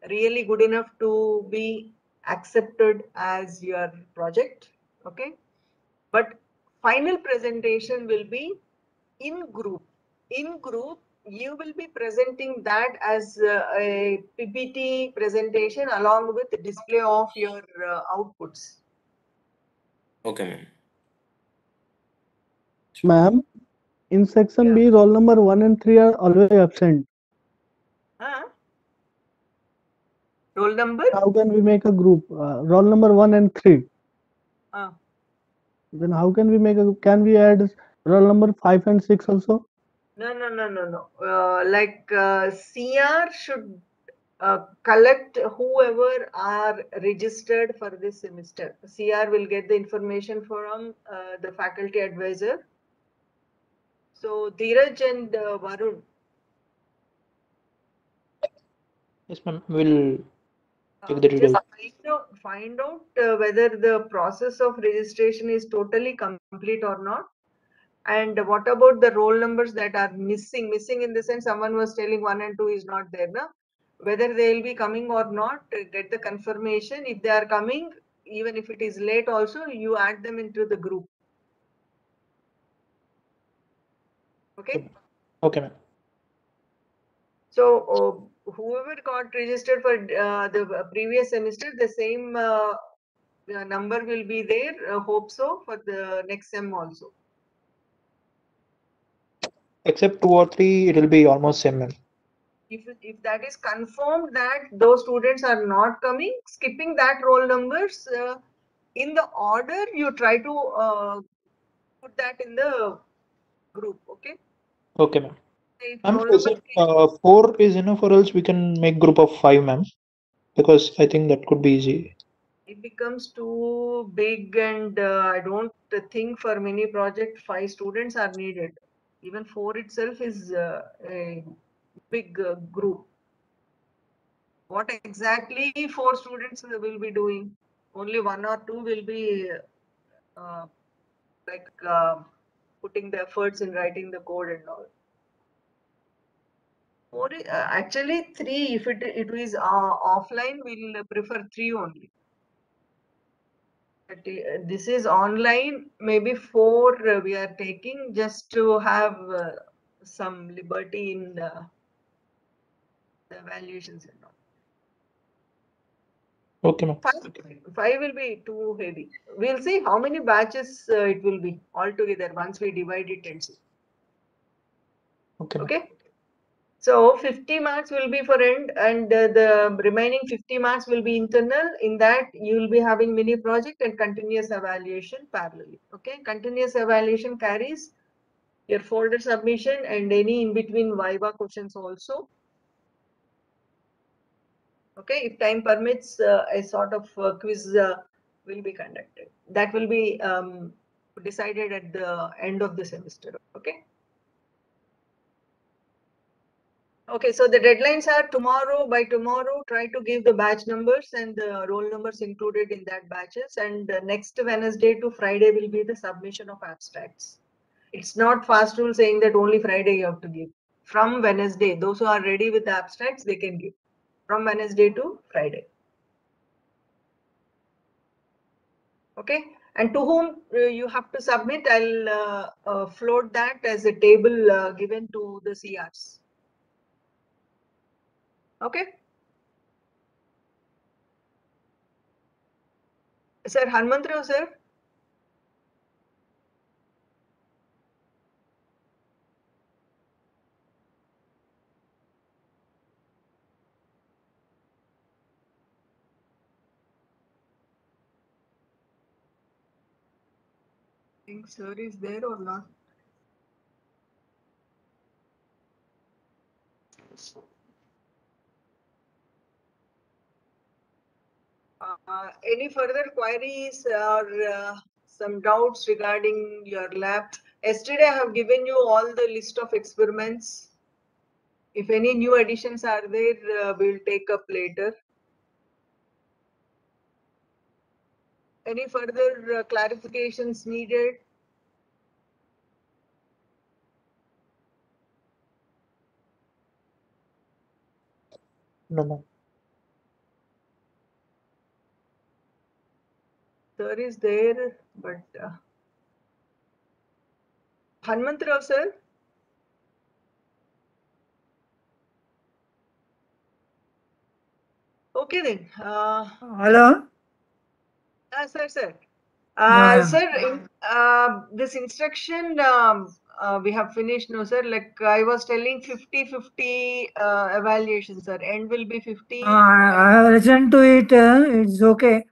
really good enough to be accepted as your project. Okay. But final presentation will be in group. In group, you will be presenting that as a PPT presentation along with the display of your outputs. Okay, ma'am. Ma'am, in section B, roll number 1 and 3 are always absent. Roll number? How can we make a group? Roll number 1 and 3. Then how can we make a? Can we add roll number 5 and 6 also? No. Like CR should collect whoever are registered for this semester. CR will get the information from the faculty advisor. So Dheeraj and Varun. Yes, ma'am. We'll check the details. Just find out whether the process of registration is totally complete or not. And what about the roll numbers that are missing? Missing in the sense someone was telling 1 and 2 is not there now. Whether they will be coming or not, get the confirmation. If they are coming, even if it is late also, you add them into the group. Okay? Okay, ma'am. So whoever got registered for the previous semester, the same number will be there, hope so, for the next sem also. Except 2 or 3, it will be almost same, ma'am. If that is confirmed that those students are not coming, skipping that roll numbers, in the order you try to put that in the group, okay? Okay, ma'am. If Ma'am, roll is number it 4 is enough, or else we can make group of 5, ma'am? Because I think that could be easy. it becomes too big, and I don't think for many project 5 students are needed. Even 4 itself is a big group. What exactly 4 students will be doing? Only 1 or 2 will be putting the efforts in writing the code and all. Actually 3, if it is offline, we'll prefer 3 only. But, this is online, maybe 4 we are taking just to have some liberty in the evaluations and all. Okay, ma'am. 5 will be too heavy. We'll see how many batches it will be altogether once we divide it and see. Okay. So 50 marks will be for end, and the remaining 50 marks will be internal. In that you will be having mini project and continuous evaluation parallelly. Okay. Continuous evaluation carries your folder submission and any in between Viva questions also. Okay. If time permits, a sort of quiz will be conducted. That will be decided at the end of the semester. Okay. Okay, so the deadlines are tomorrow. By tomorrow, try to give the batch numbers and the roll numbers included in that batches. And next Wednesday to Friday will be the submission of abstracts. It's not fast rule saying that only Friday you have to give. From Wednesday, those who are ready with the abstracts, they can give. From Wednesday to Friday. Okay, and to whom you have to submit, I'll float that as a table given to the CRs. Okay. Sir, Hanmantrao, sir. Think sir is there or not? Any further queries or some doubts regarding your lab? Yesterday I have given you all the list of experiments. If any new additions are there, we'll take up later. Any further clarifications needed? No, ma'am. Sir is there, but Hanmantrao sir? Okay then. Hello? Sir. Yeah. Sir, this instruction we have finished, no sir? Like I was telling 50-50 evaluation, sir. End will be 50. I have listened to it. It's okay.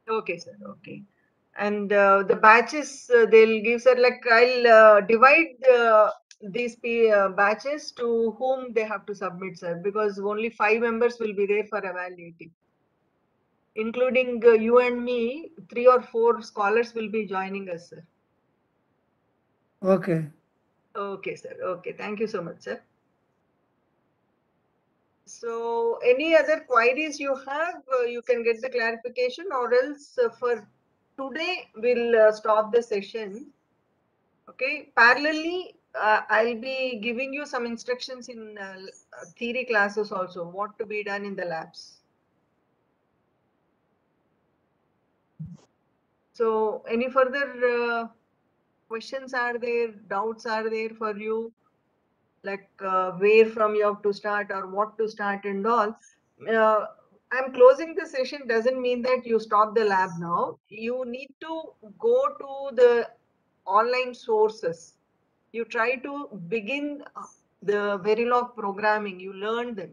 Okay, sir. Okay. And the batches they'll give, sir. Like I'll divide these batches to whom they have to submit, sir, because only 5 members will be there for evaluating. Including you and me, 3 or 4 scholars will be joining us, sir. Okay. Okay, sir. Okay. Thank you so much, sir. So, any other queries you have, you can get the clarification, or else for today, we'll stop the session. Okay. Parallelly, I'll be giving you some instructions in theory classes also, what to be done in the labs. So, any further questions are there, doubts are there for you? Like where from you have to start or what to start and all. I'm closing the session doesn't mean that you stop the lab now. You need to go to the online sources. You try to begin the Verilog programming. You learn them.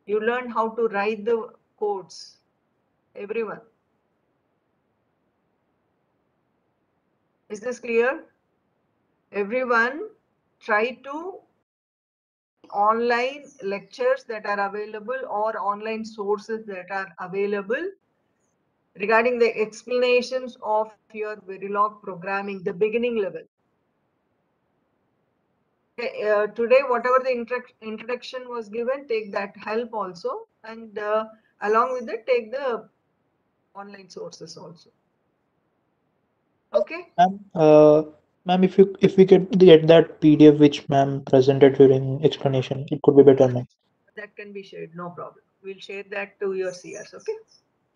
You learn how to write the codes. Everyone. Is this clear? Everyone try to online lectures that are available or online sources that are available regarding the explanations of your Verilog programming, the beginning level. Okay, today, whatever the introduction was given, take that help also, and along with it, take the online sources also. Okay. Ma'am, if we could get that PDF which ma'am presented during explanation, it could be better, ma'am. That can be shared, no problem. We'll share that to your CRs, okay?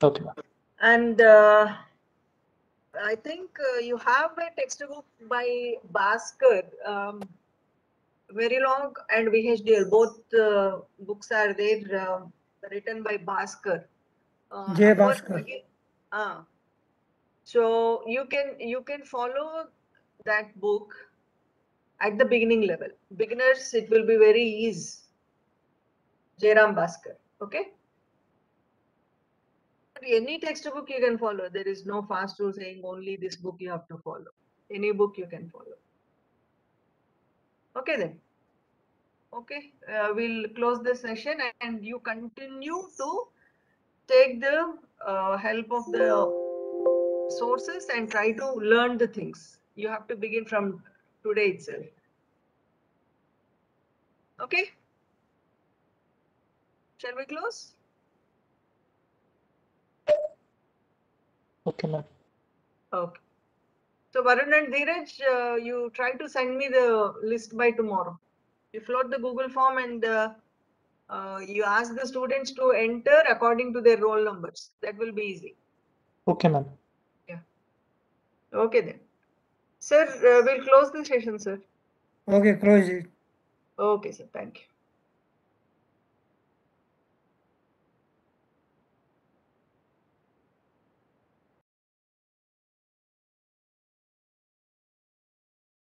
Okay, ma'am. And I think you have a textbook by Bhaskar, Verilog and VHDL. Both books are there, written by Bhaskar. Jay Of course, Bhaskar. so you can follow that book at the beginning level. Beginners, it will be very easy. Jairam Bhaskar, okay? Any textbook you can follow. There is no fast rule saying only this book you have to follow. Any book you can follow. Okay then. Okay, we'll close the session and you continue to take the help of the sources and try to learn the things. You have to begin from today itself. Okay. Shall we close? Okay, ma'am. Okay. So Varun and Dheeraj, you try to send me the list by tomorrow. You float the Google form and you ask the students to enter according to their roll numbers. That will be easy. Okay, ma'am. Yeah. Okay then. Sir, we'll close the session, sir. Okay, close it. Okay, sir. Thank you.